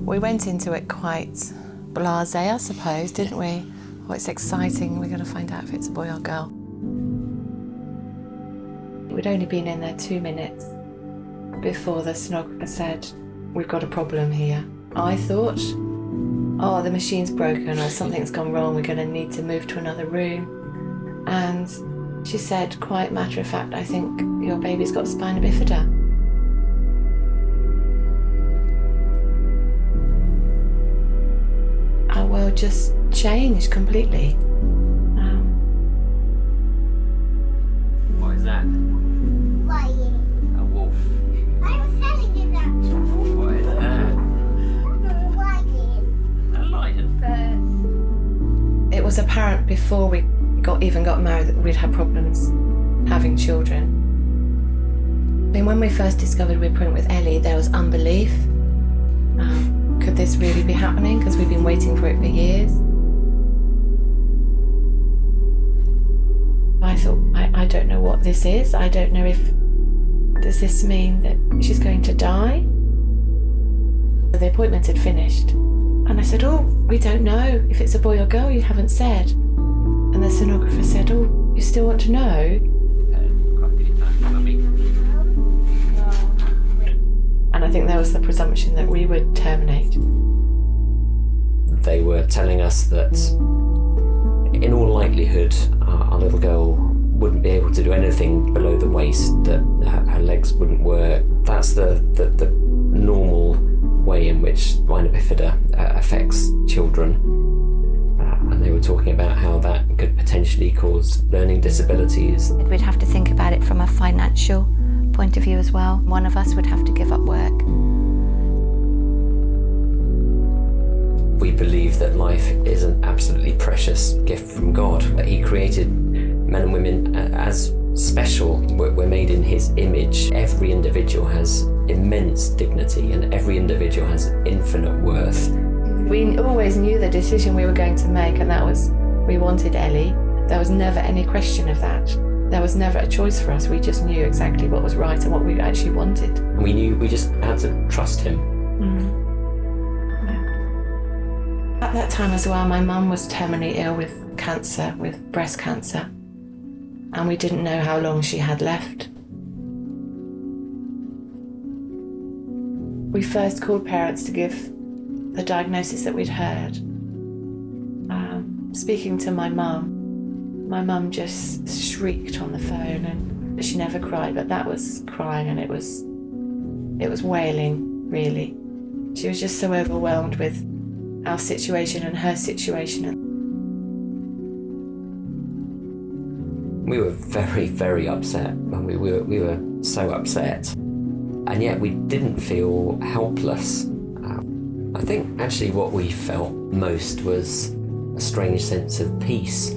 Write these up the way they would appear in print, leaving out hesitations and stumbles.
We went into it quite blasé, I suppose, didn't we? Oh, it's exciting, we're going to find out if it's a boy or girl. We'd only been in there 2 minutes before the sonographer said, we've got a problem here. I thought, oh, the machine's broken or something's gone wrong, we're going to need to move to another room. And she said, quite matter of fact, I think your baby's got spina bifida. Our world just changed completely. What is that? Lion. A wolf. I was telling you that. What is that? Lion. A lion. It was apparent before we even got married that we'd had problems having children. I mean, when we first discovered we were pregnant with Ellie, there was unbelief. Could this really be happening? Because we've been waiting for it for years. I thought, I don't know what this is. I don't know if, does this mean that she's going to die? The appointment had finished. And I said, oh, we don't know if it's a boy or girl, you haven't said. And the sonographer said, oh, you still want to know? And I think there was the presumption that we would terminate. They were telling us that in all likelihood our little girl wouldn't be able to do anything below the waist, that her legs wouldn't work. That's the normal way in which spina bifida affects children. And they were talking about how that could potentially cause learning disabilities. We'd have to think about it from a financial point of view as well. One of us would have to give up work. We believe that life is an absolutely precious gift from God. That He created men and women as special. We're made in His image. Every individual has immense dignity and every individual has infinite worth. We always knew the decision we were going to make, and that was we wanted Ellie. There was never any question of that. There was never a choice for us. We just knew exactly what was right and what we actually wanted. We knew we just had to trust Him. Yeah. At that time as well, my mum was terminally ill with cancer, with breast cancer, and we didn't know how long she had left. We first called parents to give the diagnosis that we'd heard. Speaking to my mum just shrieked on the phone, and she never cried, but that was crying, and it was wailing, really. She was just so overwhelmed with our situation and her situation. We were very, very upset, and we were so upset, and yet we didn't feel helpless. I think actually what we felt most was a strange sense of peace.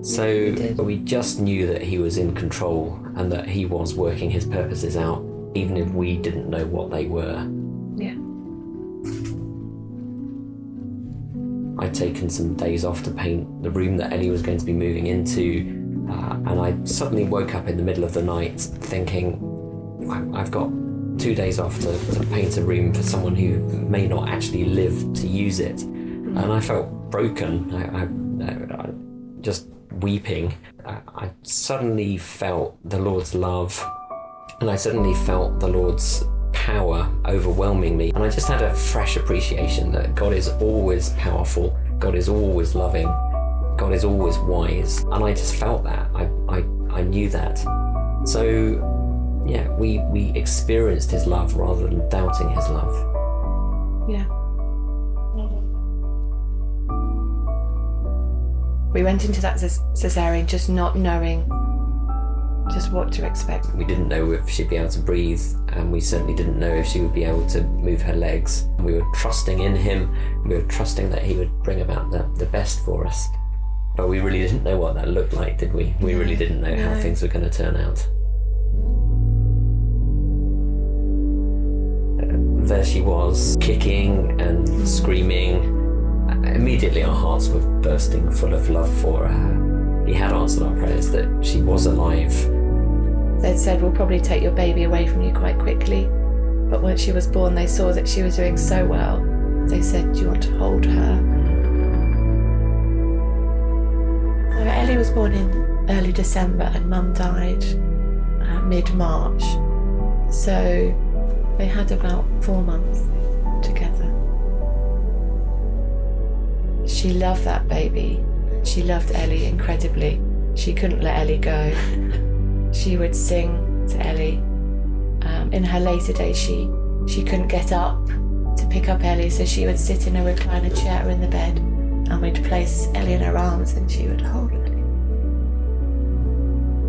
So we just knew that He was in control and that He was working His purposes out, even if we didn't know what they were. Yeah. I'd taken some days off to paint the room that Ellie was going to be moving into, and I suddenly woke up in the middle of the night thinking, I've got 2 days off to paint a room for someone who may not actually live to use it. And I felt broken. I just weeping. I suddenly felt the Lord's love, and I suddenly felt the Lord's power overwhelming me. And I just had a fresh appreciation that God is always powerful, God is always loving, God is always wise. And I just felt that. I knew that. So yeah, we experienced His love rather than doubting His love. Yeah. We went into that cesarean just not knowing just what to expect. We didn't know if she'd be able to breathe, and we certainly didn't know if she would be able to move her legs. We were trusting in Him, we were trusting that He would bring about the best for us. But we really didn't know what that looked like, did we? We really didn't know how things were going to turn out. There she was, kicking and screaming. Immediately our hearts were bursting full of love for her. He had answered our prayers that she was alive. They'd said, we'll probably take your baby away from you quite quickly. But once she was born, they saw that she was doing so well They said, do you want to hold her? So Ellie was born in early December and Mum died mid-March. So they had about 4 months together. She loved that baby. She loved Ellie incredibly. She couldn't let Ellie go. She would sing to Ellie. In her later days, she couldn't get up to pick up Ellie, so she would sit in a recliner chair in the bed, and we'd place Ellie in her arms and she would hold Ellie.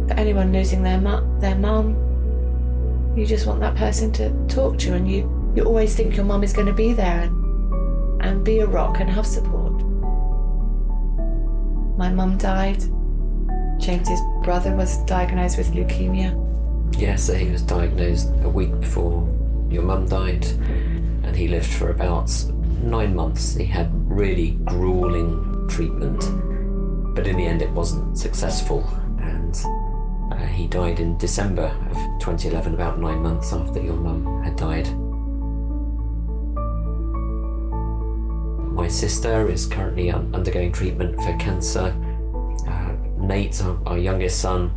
For anyone losing their mum, you just want that person to talk to you, and you always think your mum is going to be there and be a rock and have support. My mum died. James's brother was diagnosed with leukemia. Yeah, so he was diagnosed a week before your mum died, and he lived for about 9 months. He had really grueling treatment, but in the end it wasn't successful, and he died in December of 2011, about 9 months after your mum had died. My sister is currently undergoing treatment for cancer. Nate, our youngest son,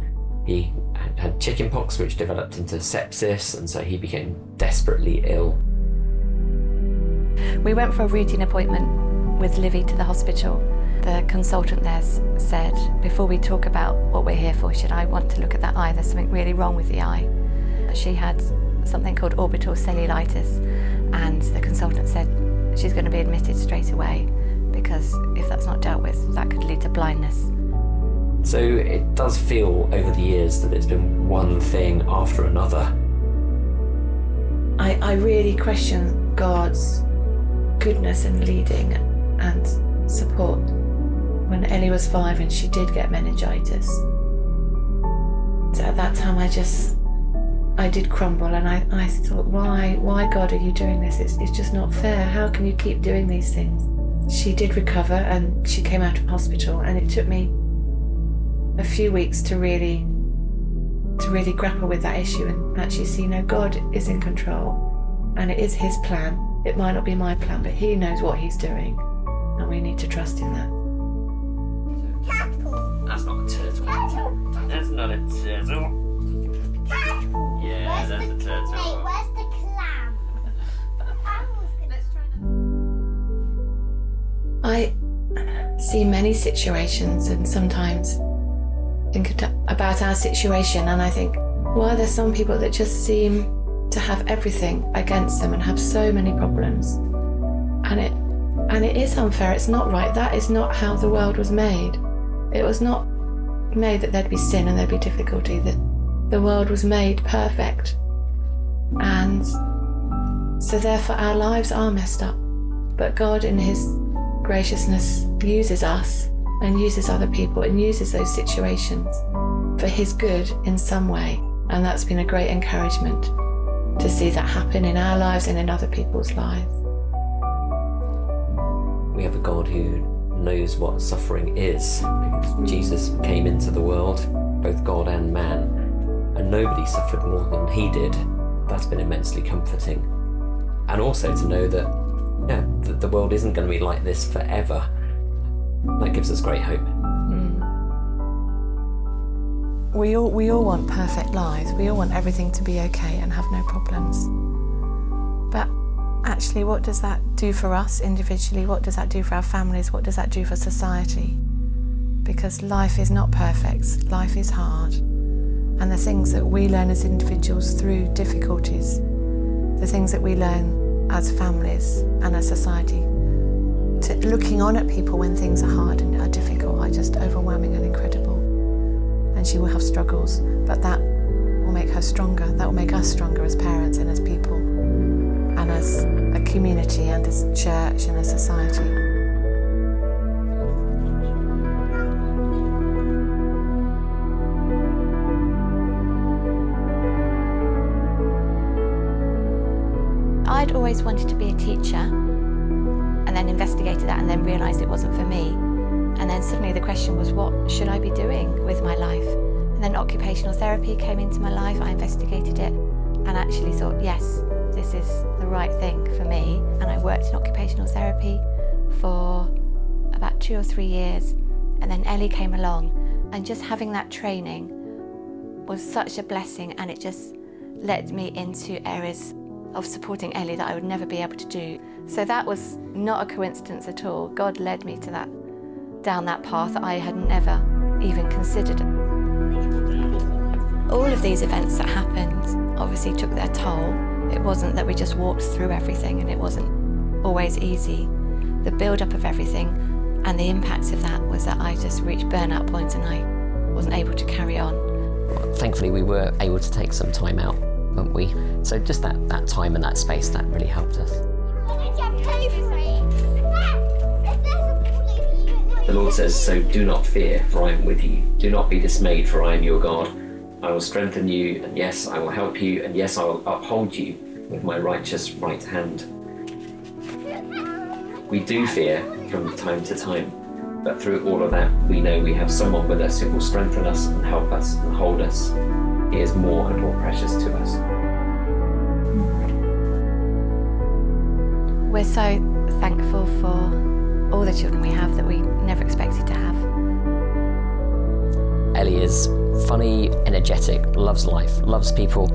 he had chickenpox, which developed into sepsis, and so he became desperately ill. We went for a routine appointment with Livy to the hospital. The consultant there said, before we talk about what we're here for, should I want to look at that eye? There's something really wrong with the eye. She had something called orbital cellulitis, and the consultant said she's going to be admitted straight away, because if that's not dealt with, that could lead to blindness. So it does feel over the years that it's been one thing after another. I really question God's goodness and leading and support. When Ellie was 5 and she did get meningitis, so at that time I did crumble, and I thought, why God are you doing this? It's just not fair. How can you keep doing these things? She did recover and she came out of hospital, and it took me a few weeks to really grapple with that issue and actually see, no, God is in control and it is his plan. It might not be my plan, but he knows what he's doing, and we need to trust in that. Turtle. That's not a turtle. Turtle. That's not a turtle. Turtle. Yeah, that's a turtle. Wait, where's the clam? I see many situations and sometimes think about our situation, and I think, why are there some people that just seem to have everything against them and have so many problems? And it is unfair. It's not right. That is not how the world was made. It was not made that there'd be sin and there'd be difficulty. That the world was made perfect, and so therefore our lives are messed up. But God, in his graciousness, uses us and uses other people and uses those situations for his good in some way. And that's been a great encouragement to see that happen in our lives and in other people's lives. We have a God who knows what suffering is, because Jesus came into the world, both God and man, and nobody suffered more than he did. That's been immensely comforting. And also to know that the world isn't going to be like this forever. That gives us great hope. We all want perfect lives. We all want everything to be okay and have no problems. But actually, what does that do for us individually? What does that do for our families? What does that do for society? Because life is not perfect. Life is hard. And the things that we learn as individuals through difficulties, the things that we learn as families and as society, looking on at people when things are hard and are difficult, are just overwhelming and incredible. And she will have struggles, but that will make her stronger. That will make us stronger as parents and as people, and as a community and as church and as society. I'd always wanted to be a teacher, and then investigated that and then realised it wasn't for me. And then suddenly the question was, what should I be doing with my life? And then occupational therapy came into my life. I investigated it and actually thought, yes, this is the right thing for me. And I worked in occupational therapy for about 2 or 3 years, and then Ellie came along, and just having that training was such a blessing, and it just led me into areas of supporting Ellie that I would never be able to do. So that was not a coincidence at all. God led me to that, down that path that I had never even considered. All of these events that happened obviously took their toll. It wasn't that we just walked through everything, and it wasn't always easy. The build-up of everything and the impacts of that was that I just reached burnout points and I wasn't able to carry on. Thankfully, we were able to take some time out, weren't we? So just that time and that space, that really helped us. The Lord says, "So do not fear, for I am with you. Do not be dismayed, for I am your God. I will strengthen you, and yes, I will help you, and yes, I will uphold you with my righteous right hand." We do fear from time to time, but through all of that, we know we have someone with us who will strengthen us and help us and hold us. He is more and more precious to us. We're so thankful for all the children we have that we never expected to have. Ellie is funny, energetic, loves life, loves people.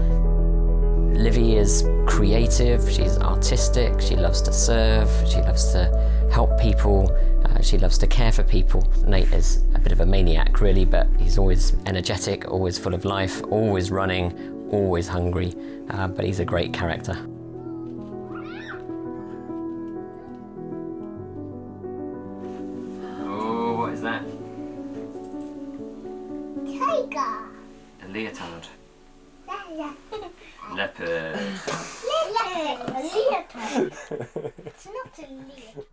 Livy is creative, she's artistic, she loves to serve, she loves to help people, she loves to care for people. Nate is a bit of a maniac really, but he's always energetic, always full of life, always running, always hungry, but he's a great character. Oh, what is that? Tiger. A leotard. Leopard. Leopard. Leopard. It's not a leopard.